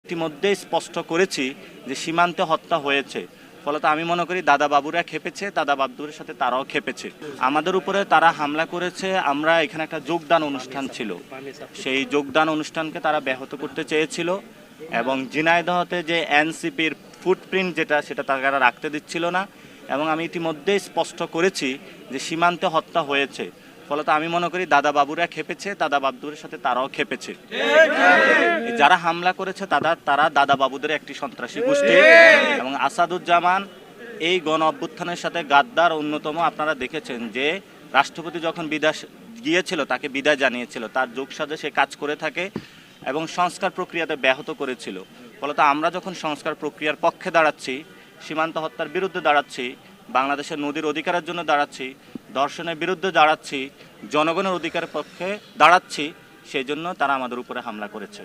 ইতিমধ্যে স্পষ্ট করেছি যে সীমান্তে হত্যা হয়েছে। ফলত আমি মনে করি দাদা বাবুরা খেপেছে, দাদা বাবুদের সাথে তারাও খেপেছে। আমাদের উপরে তারা হামলা করেছে। আমরা এখানে একটা যোগদান অনুষ্ঠান ছিল, সেই যোগদান অনুষ্ঠানকে তারা ব্যাহত করতে চেয়েছিল এবং ঝিনাইদহতে যে এনসিপির ফুটপ্রিন্ট সেটা তারা রাখতে দিচ্ছিল না। এবং আমি ইতিমধ্যে স্পষ্ট করেছি যে সীমান্তে হত্যা হয়েছে। ফলত আমি মনে করি দাদা বাবুরা খেপেছে, দাদা বাবুদের সাথে তারাও খেপেছে। যারা হামলা করেছে তারা দাদা বাবুদের একটি সন্ত্রাসী গোষ্ঠী এবং আসাদুজ্জামান এই গণ অভ্যুত্থানের সাথে গাদ্দার অন্যতম। আপনারা দেখেছেন যে রাষ্ট্রপতি যখন বিদেশ গিয়েছিল তাকে বিদায় জানিয়েছিল, তার যোগসাজে সে কাজ করে থাকে এবং সংস্কার প্রক্রিয়াতে ব্যাহত করেছিল। ফলত আমরা যখন সংস্কার প্রক্রিয়ার পক্ষে দাঁড়াচ্ছি, সীমান্ত হত্যার বিরুদ্ধে দাঁড়াচ্ছি, বাংলাদেশের নদীর অধিকারের জন্য দাঁড়াচ্ছি, ধর্ষণের বিরুদ্ধে দাঁড়াচ্ছি, জনগণের অধিকারের পক্ষে দাঁড়াচ্ছি, সেই জন্য তারা আমাদের উপরে হামলা করেছে।